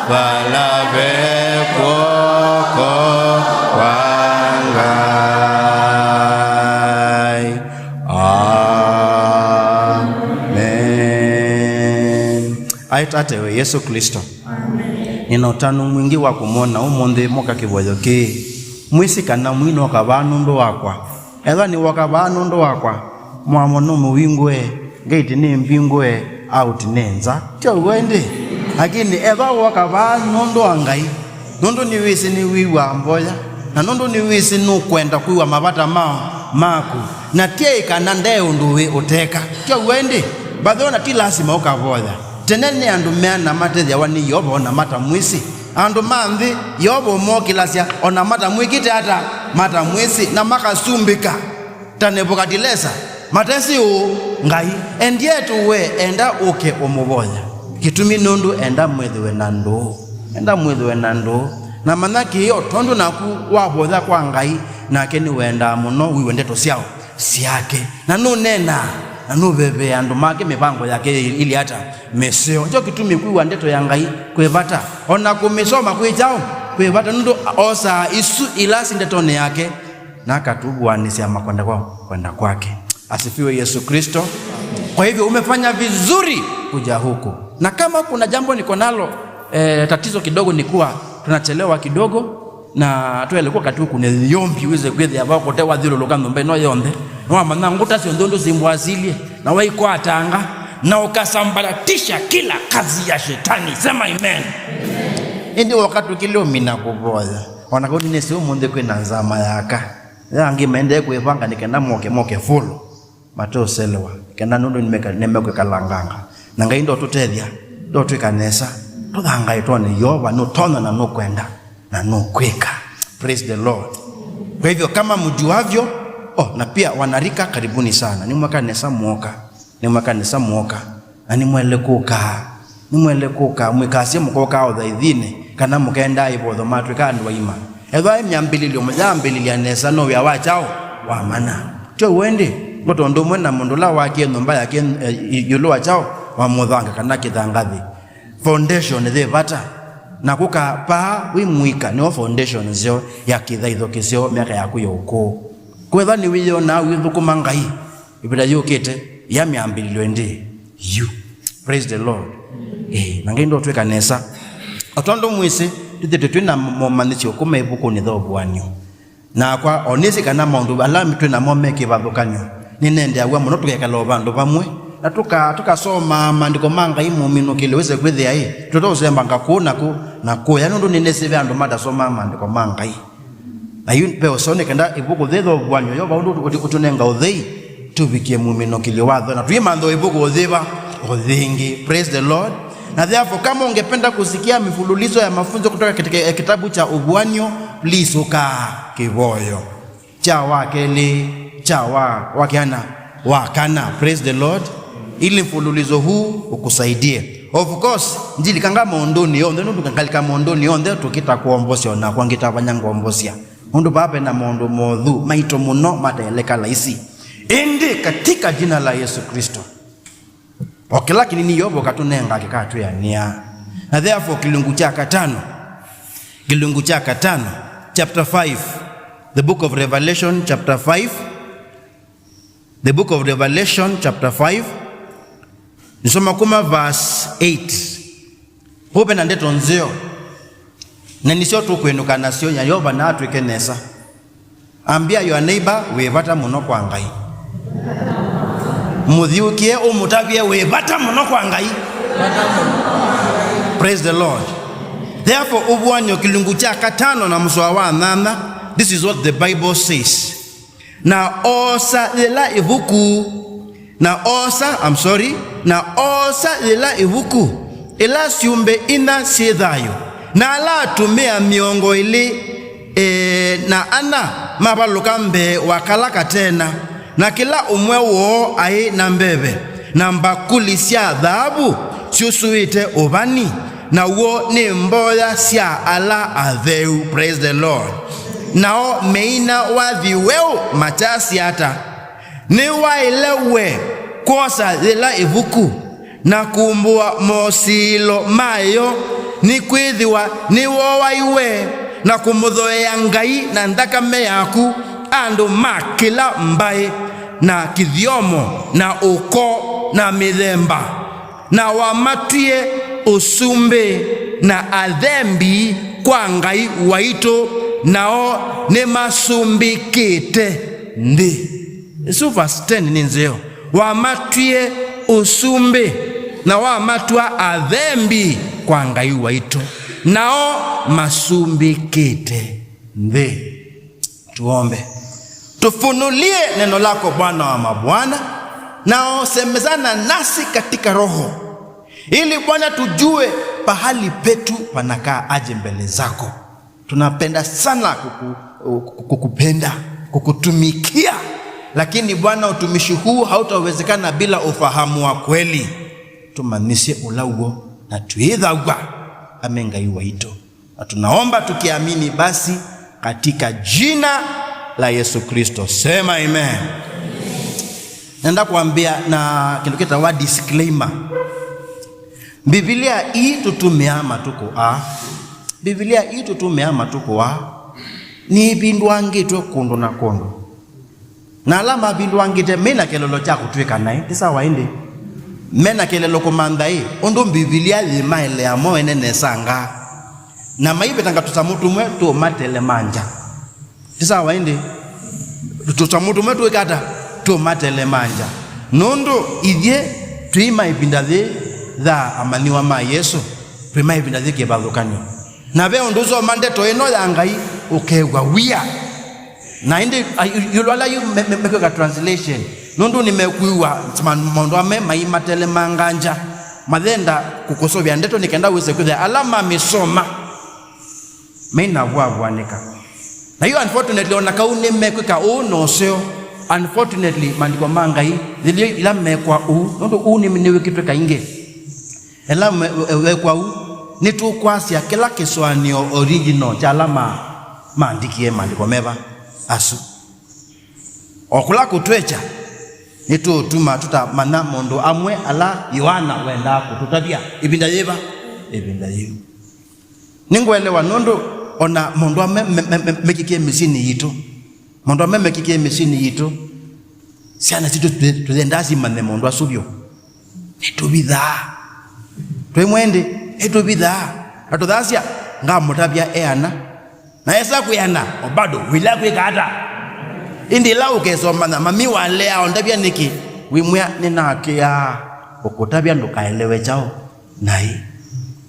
Valave kwoko wangai. Amen. Aitatewe Yesu Kristo. Nina utano mwingi wa kumona umonde moka kiboyo ki mwisi kana mwino kabanundu wakwa eba ni wakabanundu wakwa mwamono muwingwe ngeti ni mbingwe out nenza tyo wende lakini eba wakabanundu wangai nundu ni wisi ni wiwa mboya na nundu ni wisi no kwenda kuiwa mabata maku na tie kana ndeo nduwe uteka tyo wende badona ti lazima ukaboya tenene andu meana matethia wani yobo ona mata mwisi andu manthi yobo mokilasia ona mata mwikite hata mata mwisi na makasumbika tanebukadilesa matesi u ngai and yet we enda uke umuboya kitumi nundu enda mwethiwe na ndu na manaki hiyo tondu naku wabotha kwa ngai nake ni wenda muno wiwendeto siao siake na nunena na nubebe andu make mipango yake ili hata meseo njo kitumi kuiwa ndeto ya ngai kwevata ona kumisoma kwijao kwevata nundu osa isu ilasi ndetone yake na katubuanisia kwenda kwake. Asifiwe Yesu Kristo. Kwa hivyo umefanya vizuri kuja huku, na kama kuna jambo niko nalo tatizo kidogo ni kuwa tunachelewa kidogo na tuelekwa katuku ne yombi wize kwethe abako tewa dhilo lokando mbe no yonde no amana nguta sio ndondo zimbwazilie na waiko atanga na ukasambaratisha kila kazi ya shetani. Sema amen. Ndio wakati kilio mina kuboya wanakodi nesi umunde kwe nanzama yaka yangi mende kwevanga nikenda moke full mato selewa kenda nundu nimekwe kalanganga na ngaindo tutethia ndo twikanesa tuthanga itone yoba no tona na no kwenda na no kweka. Praise the Lord. Kwa hivyo kama mjuavyo na pia wanarika karibuni sana ni mwakanesa muoka na ni mwelekuka mwikasi mukoka odhaidhine kana mukenda ibodho matwe kandi waima edha emyambililio mujambililio nesa no ya wachao wa mana tyo wende ngotondo mwena mondola wake nomba yake yulo wachao wa mudhanga kana kithangathi foundation the vata na kuka pa wimwika no foundation zio ya kithaitho kisio miaka yaku yoko kwetha ni wiyo na withukuma ngai ibida yokete ya myambililio ndi you. Praise the Lord. Na ngendo tweka nesa otondo mwisi tete twina momanicho kuma ibuko ni Ûvûanyo na kwa onesi kana maundu alami twina momeke bathukanyo ninende awe muno tukekala bandu bamwe na tukasoma mandiko manga imumino kileweze kwethia tutozemba ngakuna na ko yanundu ninese bandu madasoma mandiko manga na yunpe osone kenda ibuko the Ûvûanyo yo bandu utunenga uthei tubikie mumino kiliwadho na tuyimando ibuko uthiba uthingi. Praise the Lord. Na therefore kama ungependa kusikia mifululizo ya mafunzo kutoka katika kitabu cha Ûvûanyo, please uka kiboyo cha wakeli cha wakana. Praise the Lord. Ili mfululizo huu ukusaidie. Of course njili kanga mondoni yonde nundu kangalika mondoni yonde tukita kuombosia na kwangita banyango ombosia mundu babe na mondo modhu maito muno mataeleka laisi ende katika jina la Yesu Kristo. Lakini ni yobo katunenga kikatu ya nia. Na therefore kilungu chaka 5 chapter 5 the book of Revelation chapter 5 the book of Revelation chapter 5 nisoma kuma verse 8 hope na ndeto nzeo na nisio tu kwenuka nasio nya yoba na atwekenesa ambia your neighbor wevata muno kwa ngai muthiukie umutabie wevata muno kwa ngai. Praise the Lord. Therefore Ûvûanyo kilungu chaka 5 na mswa wa 8 this is what the Bible says. Na osa ila ivuku ila siumbe ina siedhayo na ala tumia miongo ili na ana mabaluka mbe wakalaka tena na kila umwe wo ai na mbebe na mbakuli sia dhahabu siusuite ubani na wo ni mboya sia ala atheu. Praise the Lord. Nao meina wathiweu machasi hata ni wailewe kosa ila ivuku na kumbua mosilo mayo ni kwithiwa ni wowa iwe na kumuthoea Ngai na ndakame yaku andu makila mbai na kithiomo na uko na mithemba na wamatie Asûmbî na Athembi kwa Ngai waitu nao ni masumbikite ndi. Isu verse 10 ni nzeo. Wamatie Asûmbî na wamatua Athembi kwa Ngai waitu nao masumbikite ndi. Tuombe. Tufunulie neno lako Bwana wa mabwana, nao semezana nasi katika roho, ili Bwana tujue pahali petu panakaa aje mbele zako. Tunapenda sana kukupenda, kukutumikia, lakini Bwana utumishi huu hautawezekana bila ufahamu wa kweli. Tumanishe ulaugo na tuidhagwa amengai waito. Na tunaomba tukiamini basi katika jina la Yesu Kristo. Sema amen. Nenda kuambia na kitu kitawa disclaimer. Biblia hii tutumeama tuko Biblia hii tutumeama tuko ni bindwangitwe kondo na kondo. Na alama bindwangite mena kelelo chako tuweka naye. Tisa waende. Mena kelelo komandai. Ondo Biblia lima ile amo enene sanga. Na maibe tanga tutamutu mwetu matele manja. Tisa waende. Tutamutu mwetu wekata tu matele manja. Nondo idye tuima ibindaze za amaniwa ma Yesu. Tuima ibindaze kebalukanyo. Na be ondozo mande to eno ya Ngai ukegwa wia. Na indi yulwala yu mekeka translation. Nondo nimekuwa mondo ame maimatele manganja. Madenda kukosobya ndeto nikenda wese kuthe alama misoma. Mena bwanika. Na hiyo unfortunately onakaune mekeka no seo. Unfortunately mandiko mangai zile ila mekwa nondo ni mniwe kitu kainge. Ela wekwa ni tu kwasia kila kiswanio original cha alama maandikie mandiko meva asu. Okula kutwecha ni tu tuma tuta mana mondo amwe ala Yohana wenda kututabia ibinda yeba ningwelewa nondo ona mondo mekike misini yito mondo mekike misini yito siana situ tuzendazi mane mondo asubyo etubidha twemwende etubidha atodhasia ngamutabia eana na esa kuyana obado wila kwekata indi la ukesoma na mami wale ondabia niki wimwa ninakia okutabia ndukaelewe chao nai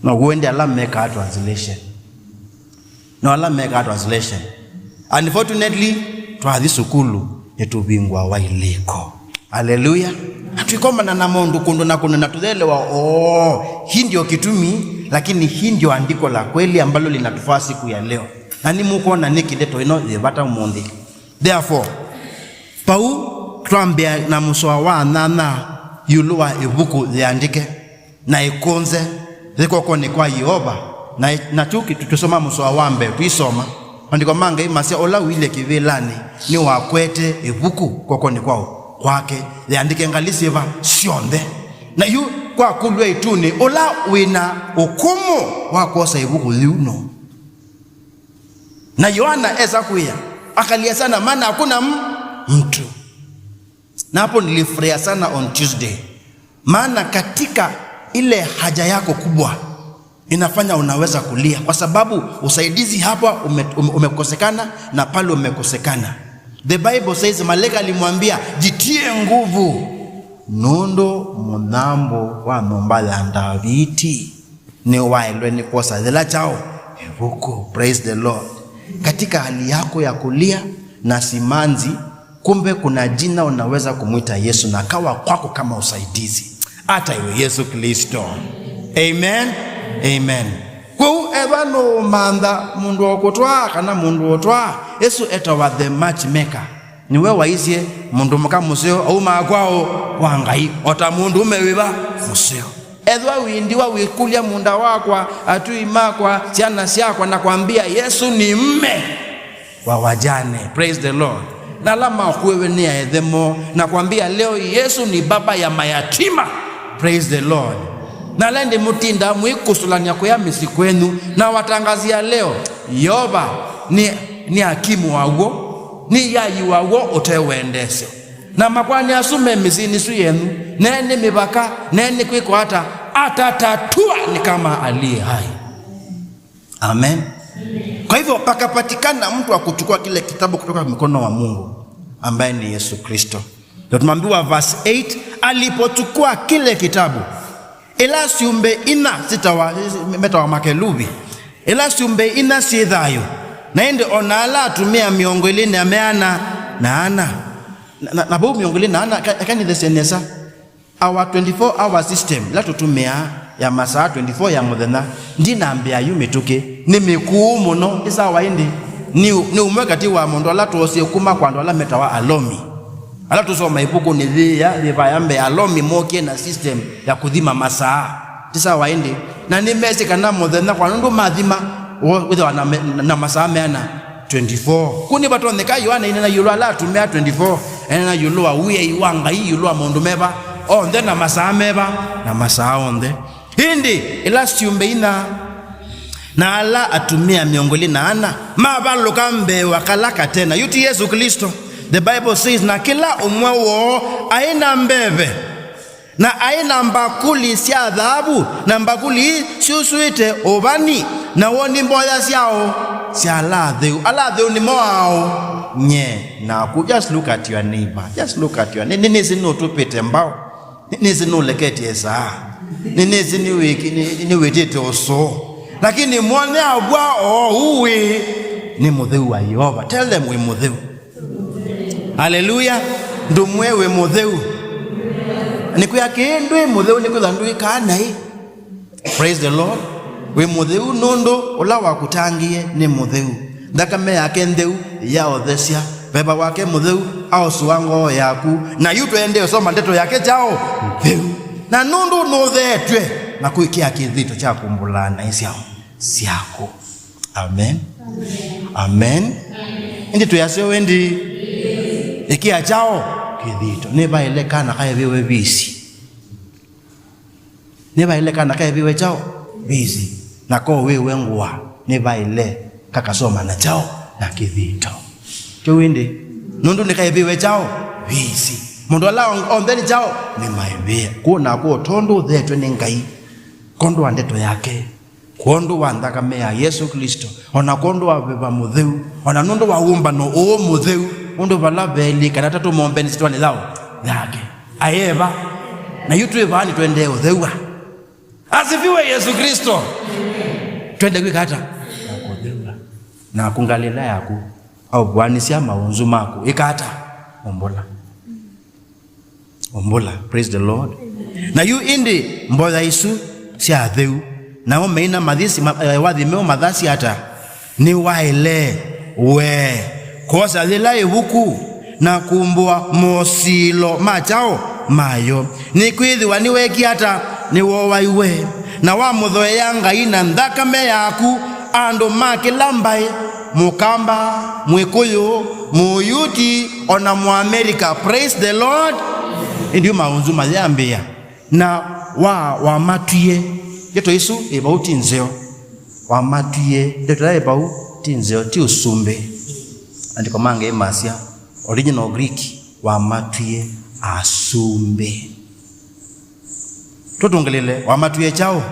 no gwende ala meka translation no ala meka translation. Unfortunately twathi sukulu etubingwa wailiko. Haleluya. Atukoma na namondo kundo na kundo natudelewa hii ndio kitumi, lakini hii ndio andiko la kweli ambalo linatufaa siku ya leo. Na ni muko na niki leto ino yebata umundi. Therefore pau twambia na muswa wa nana yuluwa ibuku ziandike na ikonze zikoko ni kwa Yehova na chuki tutusoma muswa wambe tuisoma andiko manga imasia ola wile kivilani ni wakwete ibuku koko ni kwao kwake ziandike ngalisiva sionde na yu kwa kulwe ituni ola wina hukumu wakosa ibuku liuno. Na Yohana eza kuya akalia sana maana hakuna mtu. Na hapo nilifurahia sana on Tuesday. Maana katika ile haja yako kubwa inafanya unaweza kulia kwa sababu usaidizi hapa umekosekana na pale umekosekana. The Bible says malaika alimwambia jitie nguvu nondo munambo wa nombala ndaviti ni waelwe ni kosa zela chao evuko. Praise the Lord. Katika hali yako ya kulia na simanzi, kumbe kuna jina unaweza kumuita Yesu na kawa kwako kama usaidizi. Ata iwe Yesu Kristo. Amen. Amen. Kwa evano manda mundu okotwa kana mundu otwa Yesu etawa the matchmaker. Niwe waizie mundu maka museo au makwao kwa Ngai ota mundu umewiba museo. Edwa windiwa wikulia munda wakwa atuimakwa siana siakwa na kuambia Yesu ni mme wa wajane. Praise the Lord. Na lama kuwewe ni ya edhemo na kuambia leo Yesu ni baba ya mayatima. Praise the Lord. na lende mutinda mwikusulania kwa misi kwenu na watangazia leo Yoba ni hakimu wawo ni yayi wawo utewendese na makwani asume mizini su yenu nene mibaka nene kwiko hata atatatua ni kama aliye hai. Amen. Kwa hivyo pakapatikana mtu wa kuchukua kile kitabu kutoka mikono wa Mungu ambaye ni Yesu Kristo. Ndio tumeambiwa verse 8, alipochukua kile kitabu ela siumbe ina sitawa metawa makelubi ela siumbe ina sidhayo naende onala atumia miongolini ameana na bo miongolini akani desenesa our 24 hour system la tutumia ya masaa 24 ya muthenya ndinambia yumituke ni mikuumu no isa waindi ni umwekati wa mundu ala tuosie kuma kwando ala metawa alomi ala tusoma ipuko ni thia vayambe alomi mokie na system ya kuthima masaa isa waindi na ni mesi kana muthenya kwa ndu mathima witwa na masaa meana 24 kuni batoneka yoana ina yulo ala tumia 24 ena yulo wa uye iwanga yulo mundu meba onde na masaa meba na masaa onde hindi ila siumbe ina na ala atumia miongoli na ana mabalo kambe wakalaka tena yuti Yesu Kristo. The Bible says na kila umwewo aina mbebe na aina mbakuli sia dhahabu na mbakuli siusuite obani na woni mboya siao sia aladheu ni moao nye na ku just look at your neighbor, just look at your nini zinu tupite mbao nini zinu leketi esa nini zinu wiki ni wetete oso lakini mwone abwa uwe ni mutheu wa Yehova. Tell them we mutheu. Hallelujah. Ndumwewe mutheu nikuya kendwe mutheu nikuza ndui kana hii. Praise the Lord. We mutheu nondo ola wakutangie ni mutheu ndakame yake ndeu ya othesia baba wake mutheu au suwango yaku na yutwende soma ndeto yake chao mutheu na nondo no thetwe na kuikia kithito cha kumbulana isiao siako. Amen. Amen. Ndi tuyase wendi ikia chao kithito neba ile kana kaya biwe bisi neba ile kana kaya biwe chao bisi na ko wewe ngwa neba ile kakasoma na chao na kithito cho wende nundu nikaya biwe chao bisi mundu ala ondeni chao ni maibe kuona ko tondo thetwe ni Ngai kondo andeto yake kondo wandakame ya Yesu Kristo ona kondo wabeba mutheu ona nundu waumba no o mutheu undu balabeli kana tatu mombeni sitwani lao yake ayeba na yutu evani twende utheua. Asifiwe Yesu Kristo. Twende kwikata na kutheua na kungalila yaku au bwani sia maunzu mako ikata ombola. Praise the Lord. Na yu indi mboya isu sia theu na omeina madhisi wathimeo madhasi hata ni waile we kosa lila huku na kumbua mosilo machao mayo ni kwithiwa ni weki hata ni wowaiwe na wa muthoe ya Ngai na ndakame yaku ando makilambai mukamba mwikuyu muyuti ona mu America. Praise the Lord. Ndio maunzu mayambia na wa matuye yeto Yesu ebauti nzeo wa matuye yeto ebauti nzeo ti usumbe andiko mange masia original Greek wa matuye asumbe totongelele wa matuye chao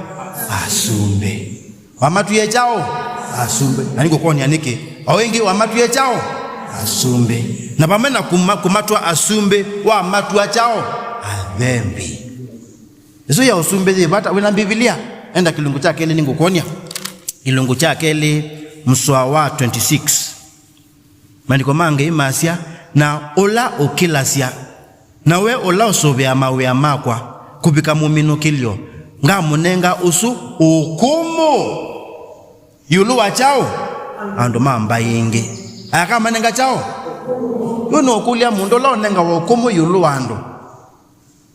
asumbe wa matuye chao asumbe na niko kwa nianike wengi wa matuye chao asumbe na pamena kumatwa asumbe wa matua chao Athembi. Yesu ya usumbe ze bata wena Biblia enda kilungu chake ile ningo konya kilungu chake ile mswa wa 26 mandiko mange imasia na ola okilasia na we ola osobya mawe amakwa kubika mumino kilio ngamunenga usu ukumu yulu wachao ando mamba yingi akama nenga chao yuno kulia mundo la nenga ukumu yulu wando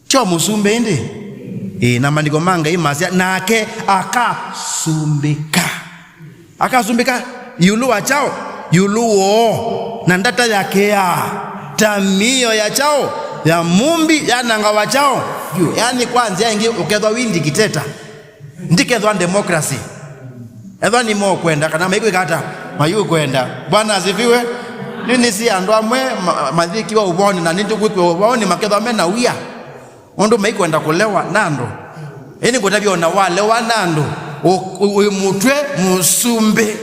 cho musumbe ndi na mandiko manga imasia nake akasumbika yulu wachao yuluo na ndata yake ya tamio ya chao ya mumbi ya nanga wachao yani kwanza ingi ukedwa windi kiteta ndike thwa democracy ethwa ni mo kwenda kana maikwe kata mayu kwenda. Bwana asifiwe. Nini si andu amwe mathiki wa uboni na nindu gwikwe uboni makethwa mena wia undu maikwenda kulewa nando ini kutabia na wale wanando umutwe musumbe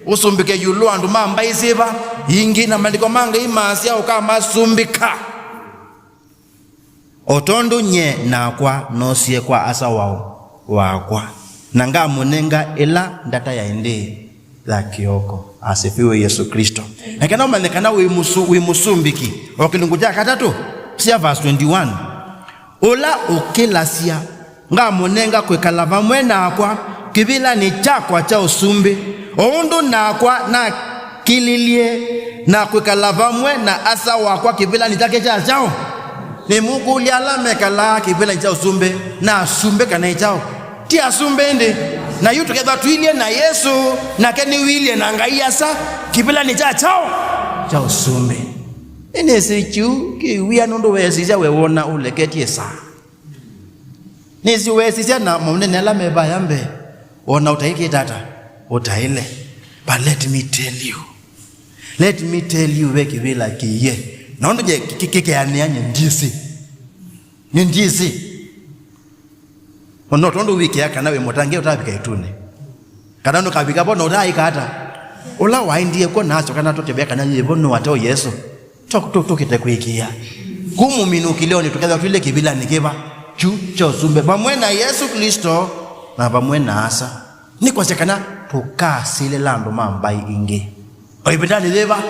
usumbike yulu andu mamba isiva ingi na mandiko manga imasia ukama sumbika otondu nye nakwa nosie kwa asa wao wakwa nanga munenga ila ndata ya ende la kioko. Asifiwe Yesu Kristo. Nakana manekana we musumbiki okilungu cha katatu sia verse 21 ola okelasia nga munenga kwekala vamwe nakwa kivila ni chakwa cha usumbi oundu nakwa na kililie na kwekala vamwe na asa wakwa kivila ni chake cha chao ni Mungu liala mekala kivila cha usumbi na asumbe kana chao ti asumbe ndi na yu together tuilie na Yesu na keni wilie na Ngai asa kivila ni cha chao cha usumbi ene sechu ki wia ndo wesija wewona uleketie sa nisi wesija na monene la meba yambe ona utaiki tata utaile. But let me tell you we kivila kiye na ndo je kike anianye ndisi ono tondo wiki yaka nawe motange utabika itune kana ndo kabika bona utaika hata ola waindie ko nacho kana totebea kana yebono watao Yesu tokite kuikia gumu minuki leo ni tukaza tule kivila nikiva chucho zumbe pamwe na Yesu Kristo na pamwe na asa ni kwa sekana tukasile lando mambai ingi oipetani leva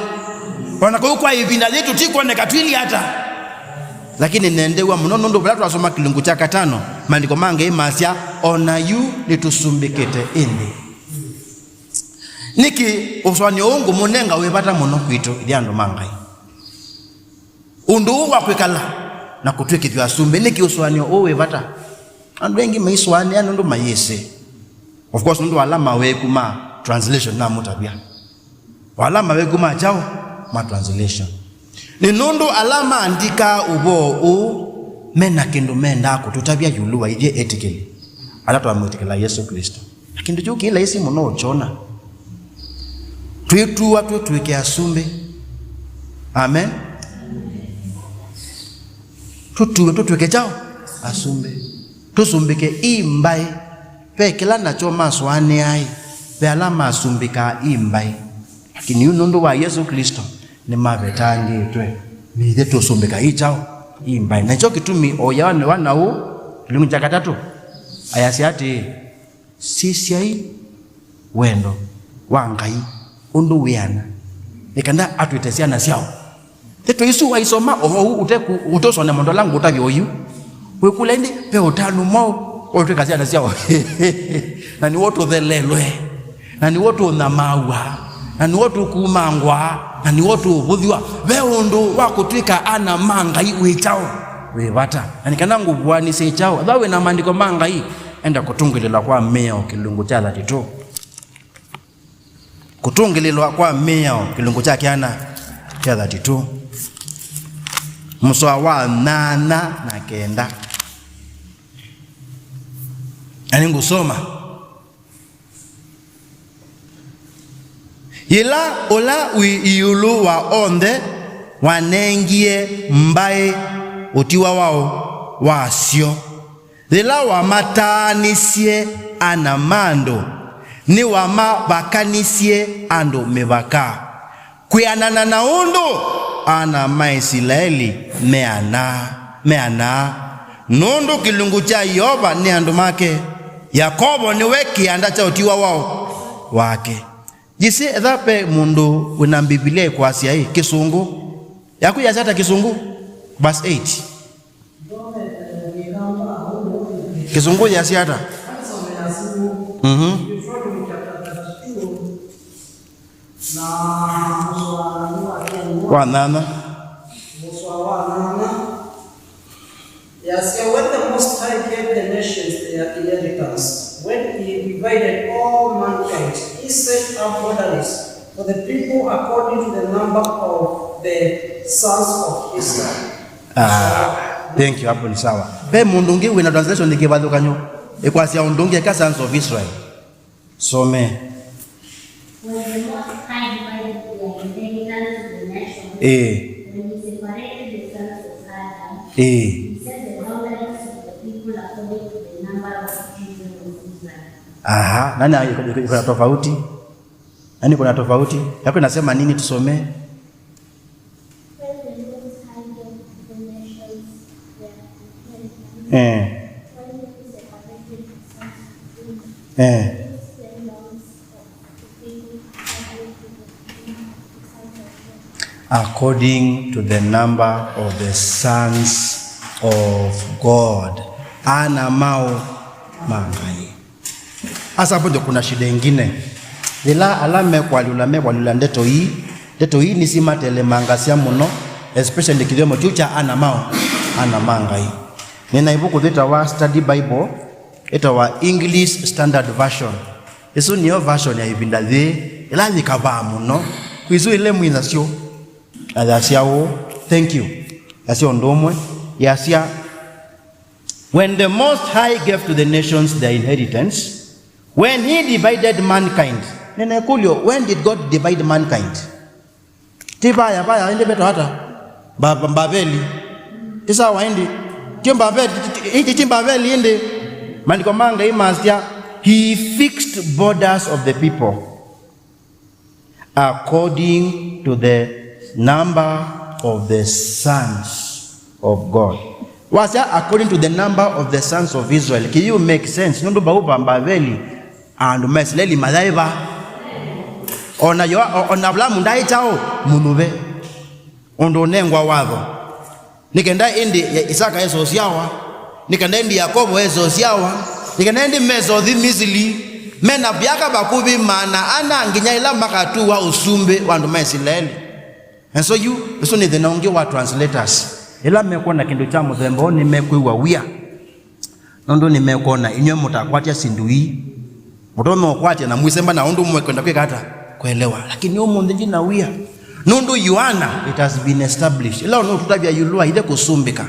wana kwa ibinda letu tiko nekatwili hata lakini nendewa mnono ndo bila tunasoma kilungu cha 5 maandiko mange imasia ona yu litusumbikete indi niki uswanyo ungu munenga webata muno kwitu iliando mangai undu wa kwekala na kutweke vya asumbe niki uswanyo webata andu wengi maiswani anu ndo mayese of course ndo alama wekuma translation na mutabia alama wekuma chao ma translation ni nundu alama andika ubo u mena kindu menda kututabia yuluwa ije etikeli alatu amutikela Yesu Kristo lakini ndio kila isi muno chona tuitu watu tuweke asumbe. Amen. tutuweke chao asumbe tusumbike imbai pe kila nacho maswani ai pe alama asumbika imbai lakini nundu wa Yesu Kristo ni mavetangi twe ni deto sumbika ichao imbai na hicho kitumi oyawane wanao kilungu cha 3 ayasiati sisi ai wendo wa Ngai undu wiana nikanda atuitesiana siao teto Yesu waisoma uteku utosona mondo langu utavyo oyu wekulende pe utanu mo otukasiana siao na ni wotu thelelwe na ni wotu namawa na ni wotu kumangwa na ni wotu vudhiwa ve undu wakutwika ana Mangai wichao webata na nikana ngubwani se chao bawe na maandiko Mangai enda kutungilila kwa meo kilungu cha 32 kutungililwa kwa meo kilungu chake ana cha 32 mswa wa 8 na 9 ani ngusoma ila ola iulu wa onde wanengie mbae utiwa wao wasio ila wa matanisie anamando ni wama bakanisie ando mebaka kuyanana na undo ana Maisilaeli meana nondo kilungu cha Yoba ni ando make Yakobo ni weki anda cha utiwa wao wake jisi edhape mundu wina Biblia kwa asia hii kisungu yaku ya hata kisungu verse 8 kisungu ya siata kwa nana yes, when the Most High gave the nations their inheritance, when he divided all mankind, he set up boundaries for the people according to the number of the sons of Israel. Thank you, hapo ni sawa. Pe mundungi wina translation nikibadhukanyo Equasia undunge ka sons of Israel. Some. When the Most High divided their inheritance to the nations, when he separated the sons of Adam, he set the boundaries of the people according to the number of children of Israel. Nani kuna tofauti? Nani kuna tofauti? Yako inasema nini tusome? According to the number of the sons of God. Ana mau mangai. Asa hapo ndio kuna shida nyingine. Ila alame kwa lula ndeto hii ni sima tele mangasia muno, especially kidemo chucha ana mangai. Nina ibuku dhita wa study Bible, ita wa English Standard Version. Isu niyo version ya ibinda dhe, ila nikavaa muno, kuizu ile muinasio. Adasiao, thank you. Yasio ndomwe, yasia. When the Most High gave to the nations their inheritance, when he divided mankind, nene kulio, when did God divide mankind? Baya, indi beto hata, Babeli. Tisa wa indi, Babeli indi, manikomanga imastia, he fixed borders of the people according to the number of the sons of God. Was that according to the number of the sons of Israel? Can you make sense? Nondo bauba mbaveli and mesleli madaiva. Ona bla mundai chao munube. Ondo nengwa wadho. Nikenda indi Isaka yeso siawa. Nikenda indi Yakobo yeso siawa. Nikenda indi mezo di misili. Mena biaka bakubi mana ana nginya ila makatu wa usumbe wandu mesileli. And so so ni the naonge wa translators. Ila mekona kindu cha mudhembo ni mekwiwa wia. Nondo ni mekona inyo mutakwatia sindui. Mutomo okwatia na mwisemba na ondo mwekwenda kwekata kuelewa. Lakini yo mundenji na wia. Nondo Yohana, it has been established. Ila ono tutabia yulua ide kusumbika.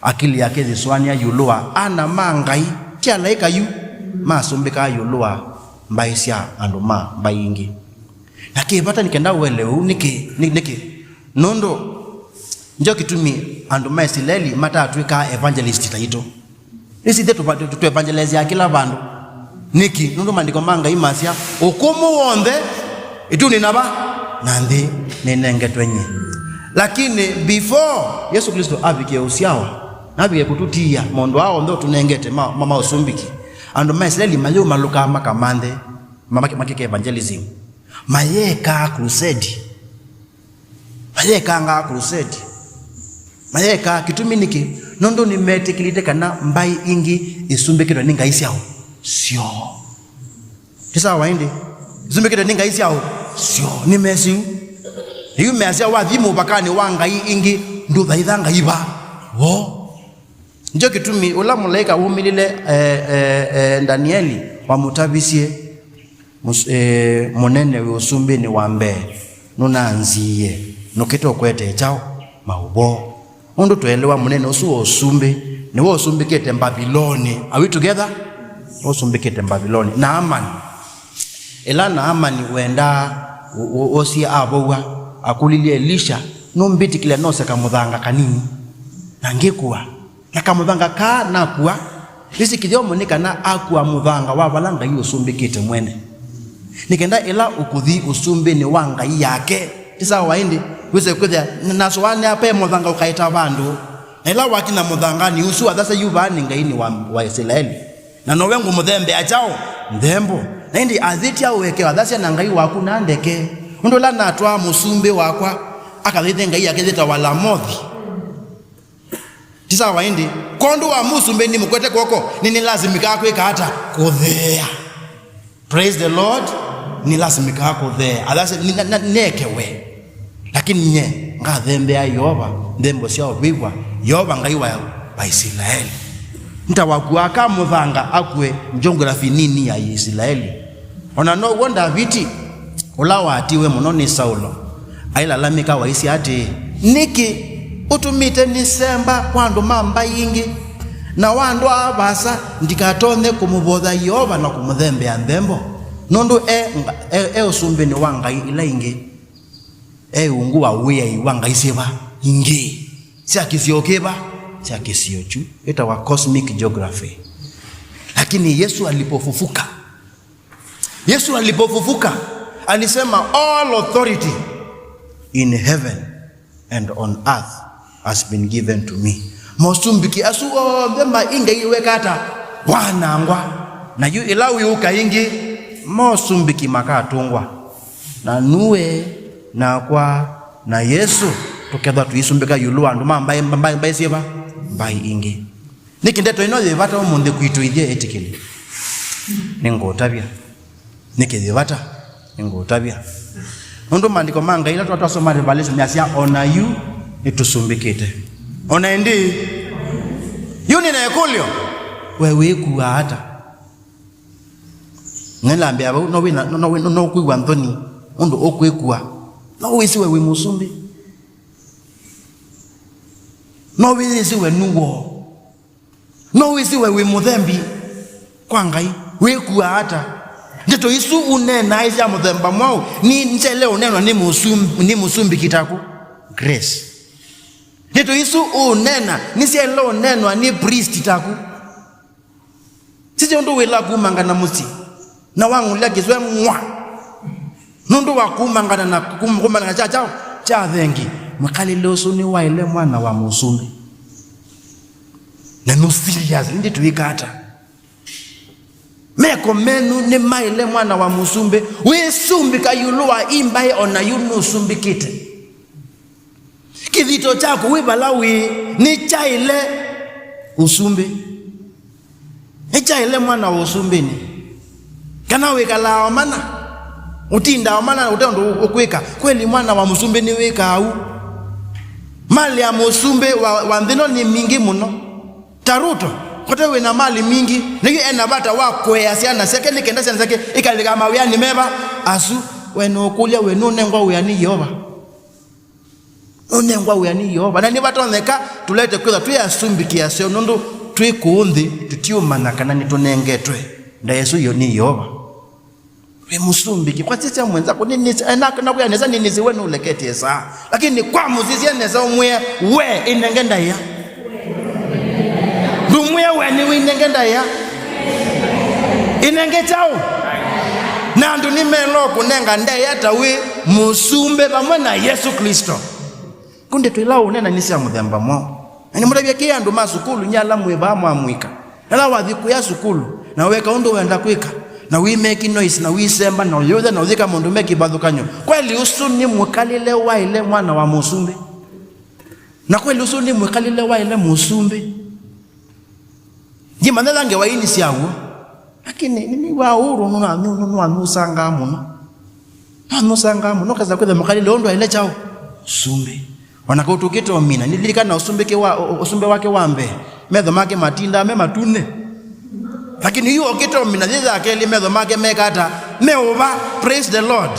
Akili yake ziswania yulua ana mangai tia laika yu ma sumbika yulua mbaisia anduma mbayingi. Lakini bata nikenda uelewa niki nondo njo kitumi anduma isileli mata atuika evangelist taito. Isi detu tu evangelize ya kila bandu. Niki nondo mandiko manga imasia okumu wonde itu ninaba nandi nenengetwenye. Lakini before Yesu Kristo abike usiawa nabike kututia mondo hao ndo tunengete mama usumbiki. Anduma isileli mayo maluka makamande makike evangelism. Mayeka crusade. Mayeka kitumi niki nondo ni metikilite kana mbai ingi isumbekero ninga isiao sio. Tisa waindi isumbekero ninga isiao sio ni mesi. Hiyo measia wadhimu bakani wanga ingi nduba idhanga iba. Wo. Njo kitumi ula mulaika umilile Danieli wamutabisie monene usumbi ni wambe nuna nziye nukito kwete chao maubo ondo tuelewa monene usuo usumbi ni wo usumbi kete Babiloni. Are we together? Usumbi kete Babiloni. Naamani ela Naamani wenda osi abowa akulilie Elisha nombiti kile nose kamudhanga kanini nangekuwa nakamudhanga ka nakuwa isi kidomo nikana akuwa mudhanga wabalanga hiyo usumbi kete mwene nikenda ela ukudhi usumbi ni wanga yake tisa waindi wese kudya naswane ape mudhanga ukaita bandu ela wakina mudhanga ni usu adasa yubani ngaini wa Israeli na nowengu mudhembe achao ndembo na indi adhiti ya uweke adasa na ngai waku na ndeke undola natwa musumbi wakwa akadhite ngai yake zeta wala modhi tisa waindi kondo wa musumbi ni mkwete koko nini lazimika kweka hata kudhea. Praise the Lord. Ni lazimika hako there. Adase nekewe. Lakini nye nga dhembe ya Yoba ndembo siya wabigwa Yoba ngaiwa ya Israeli. Nta wakuaka mudhanga akwe geography nini ya Israeli. Ona no wonder viti ulawa atiwe mononi Saulo aila lamika wa isi ati niki utumite nisemba kwando mamba yingi na wandu abasa ndikatone kumubotha Yehova na kumuthembea nthembo nondu usumbi ni wa Ngai ila ingi ungu wa wia wa Ngai siba ingi sia kisio kiba sia kisio chu ita wa cosmic geography. Lakini Yesu alipofufuka alisema all authority in heaven and on earth has been given to me. Mosumbiki mbemba inge iwekata wanangwa na yu ilawi ukaingi mosumbiki makatungwa na nuwe na kwa na Yesu tuketha tuisumbika yulu andu mbai siba mbai ingi nikindeto ino yevata omunde kuitoithia etikili ningotabia nikithivata ningotabia nundu mandiko manga ila twasoma Revelation yasia ona yu itusumbikite ona endi yuni na ekulio wewe kuwa hata ngelambia no kuwa Anthony undu okwekua no wisi wewe musumbi no wisi wewe nuwo no wisi wewe muthembi kwa Ngai wekua hata ndito isu unena isia muthemba mwao ni nchele unenwa ni musumbi kitaku grace. Ndito isu unena nisiele unenwa ni priest taku sije undu wila kumangana musi na wangu lagizwe mwa nundu wa kumangana na kumangana cha thengi mwakali losu ni waile mwana wa musumbi na no serious ndito ikata meko menu ni maile mwana wa musumbe wisumbi kayulua imbaye ona yunu sumbikite kithito chako wibalawi ni chaile usumbe ni chaile mwana wa usumbe ni kana wikala omana utinda omana utendo okweka kweli mwana wa musumbe ni weka au mali ya musumbe wa ndino ni mingi muno taruto kote wena mali mingi niki enabata wakwea siana seke nikenda siana seke ikalika mawiyani meba asu weno kulia wenu nengwa uyani Yehova unengwa uyani Yehova na nibatoneka tulete kweza tuyasumbiki yaseo nundu twikuundi tutiumana kana nitunengetwe nda Yesu yoni Yehova we musumbiki kwa sisi mwenza ko nini na kuyaneza nini ziwenu ulekete saa lakini kwa muzizi eneza umwe we inengenda ya dumwe weni winengenda ya inengetao na ndu nimelo kunenga ndeya tawe musumbe bamwe na Yesu Kristo kunde twila unena nisia muthemba mo ani mutabya ke andu masukulu nyala mweba amwika ala wathiku ya sukulu na weka undu wenda kwika na we make noise na we semba na yothe na uthika mundu meki bathukanyo kweli usuni mwekalile wa ile mwana wa musumbe na kweli usuni mwekalile wa ile musumbe jima ndange waini siawo lakini ni wa huru nusanga muno kaza kwethe mwekalile ondo ile chao sumbe wanakotukito mina nilikana usumbe wake wambe medho make matinda matune lakini hiyo okito mina ziza akeli medho make mekata meova praise the Lord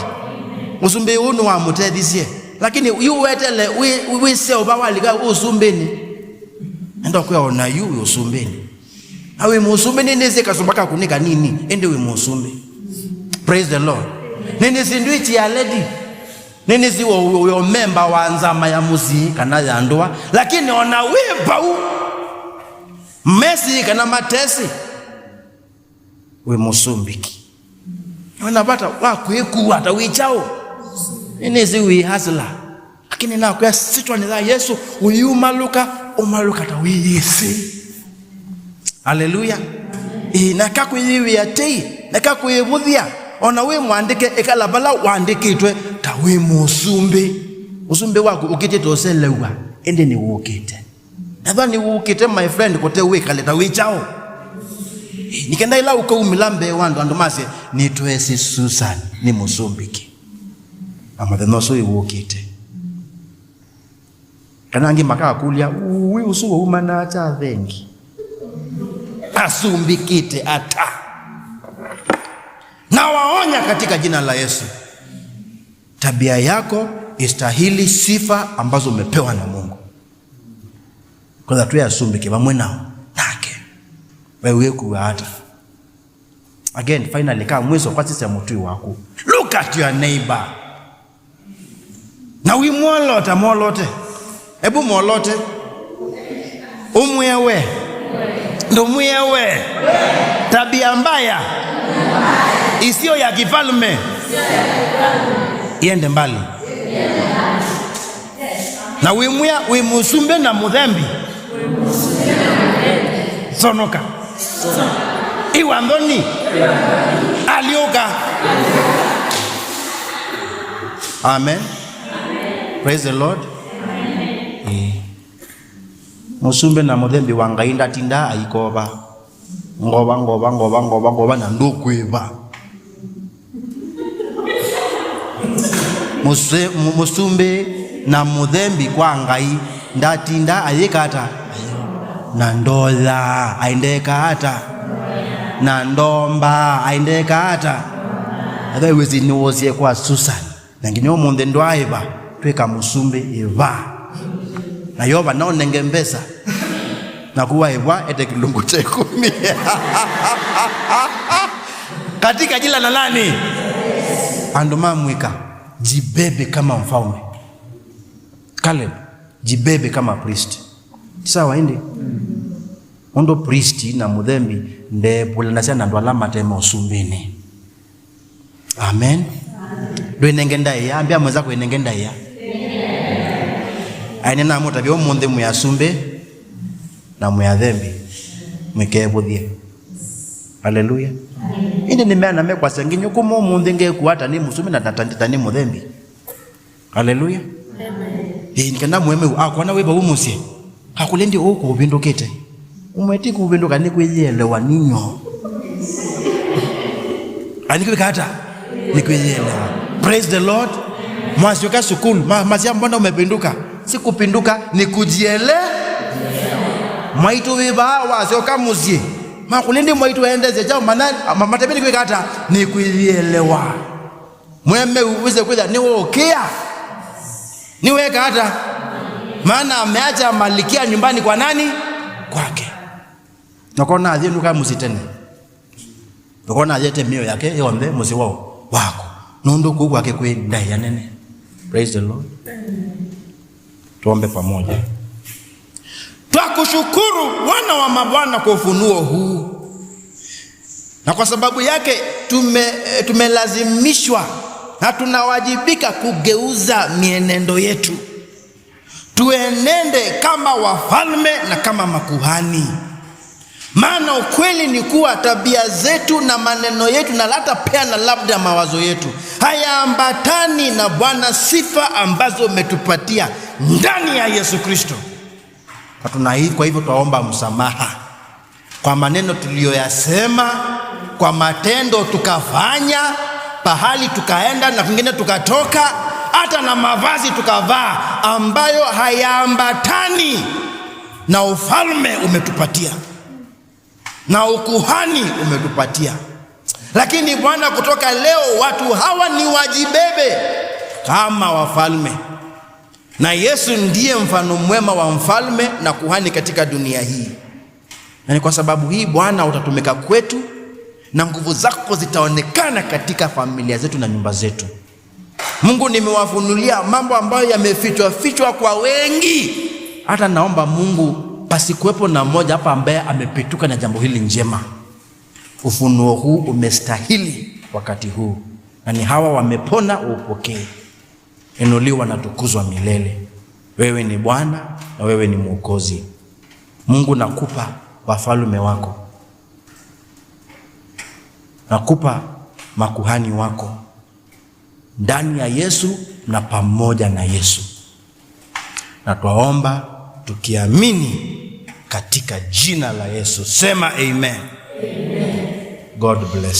usumbe unu wa mutedhisie lakini yu wetele we se obawalika usumbeni ndo kwa ona yu usumbeni awe musumbeni neze kasumbaka kunika nini ende we musumbe praise the Lord nini sindwichi ya lady nini si wo member wa nzama ya muzi kana ya ndoa lakini ona weba u Messi kana matesi we musumbiki unapata wakwekuwa hata wichao nini si we hasla lakini na kwa sitwa ni za Yesu uyumaluka umaluka tawiyesi haleluya nakakuyiwi yatei nakakuyibuthia ona we mwandike ekalabala wandikitwe tawe musumbe usumbe wako ukitete oselewa ende ni wukite nadhani wukite my friend kote we kaleta wichao nikenda ila uko umilambe wandu andumase nitwesi Susan ni musumbiki ama thenoso iwukite kanangi makaka kulia uwi usuwo umana cha thengi asumbikite ata na waonya katika jina la Yesu tabia yako istahili sifa ambazo umepewa na Mungu kwa sababu tuyasumbike bamwe nao nake wewe kuwa hata. Again, finally, kama mwezo kwa sisi ya mtu wako. Look at your neighbor. Na we molote. Ebu molote. Umwewe. Ndo mwewe. Tabia mbaya. Isiyo ya kifalme. Iende mbali. Na we musumbe na mudhembi. Sonoka. Iwandoni. Alioka. Amen. Praise the Lord. Musumbe na mudhembi wangainda tinda aikoba. Ngoba na ndokweba. Musumbe na mudhembi kwa ngai ndatinda ayekata na ndola aindeka hata na ndomba aindeka hata otherwise ni wozie kwa Susan nangine omunde ndwaiba tweka musumbe eva na yoba nao nengembesa na kuwa eva ete kilungu cheko katika jina la nani? Andoma mwika jibebe kama mfalme. Caleb jibebe kama priest. Sawa hindi? Ondo priesti na mudhembi nde pulanasya na ndwala matema usumbini. Amen. Dwe nengenda ya ambia mweza kwe nengenda ya aine na mutabia omunde muyasumbe na muyadhembi mwikebudhie. Haleluya. Indi nimeana mekwa senginyo kuma omunde ngekuata ni musumbe na tatandita ni mudhembi. Haleluya. Nikenda mweme akwana weba umusie hakulendi huko ubindukite umweti kubinduka ni kwiyelewa ninyo anikubika hata ni kwiyelewa. Praise the Lord. Mwasioka sukulu mazia mbona umepinduka? Si kupinduka ni kujiele. Mwaitu wiba wasioka muzie makulendi mwaitu endeze jao manani matabini kubika hata ni kwiyelewa. Mweme uweze kwida ni wokea niweka hata maana ameacha malikia nyumbani kwa nani? Kwake. Nakona adhi nuka musitene. Nakona adhi mio yake yombe musi wako. Nondo kuku wake kwe ndai ya nene. Praise the Lord. Tuombe pamoja. Twakushukuru wana wa mabwana kwa ufunuo huu. Na kwa sababu yake tumelazimishwa na tunawajibika kugeuza mienendo yetu. Tuenende kama wafalme na kama makuhani. Maana ukweli ni kuwa tabia zetu na maneno yetu na hata pia na labda mawazo yetu hayaambatani na Bwana sifa ambazo umetupatia ndani ya Yesu Kristo. Kwa hivyo tuomba msamaha kwa maneno tuliyoyasema, kwa matendo tukafanya, pahali tukaenda na kwingine tukatoka, hata na mavazi tukavaa ambayo hayaambatani na ufalme umetupatia na ukuhani umetupatia. Lakini Bwana, kutoka leo watu hawa ni wajibebe kama wafalme, na Yesu ndiye mfano mwema wa mfalme na kuhani katika dunia hii. Na ni kwa sababu hii Bwana utatumika kwetu na nguvu zako zitaonekana katika familia zetu na nyumba zetu. Mungu, nimewafunulia mambo ambayo yamefichwa kwa wengi. Hata naomba Mungu pasikuwepo na mmoja hapa ambaye amepituka na jambo hili njema. Ufunuo huu umestahili wakati huu, na ni hawa wamepona, upokee. Inuliwa na tukuzwa milele. Wewe ni Bwana na wewe ni Mwokozi. Mungu, nakupa wafalme wako, nakupa makuhani wako ndani ya Yesu na pamoja na Yesu. Na twaomba tukiamini katika jina la Yesu. Sema amen. Amen. God bless.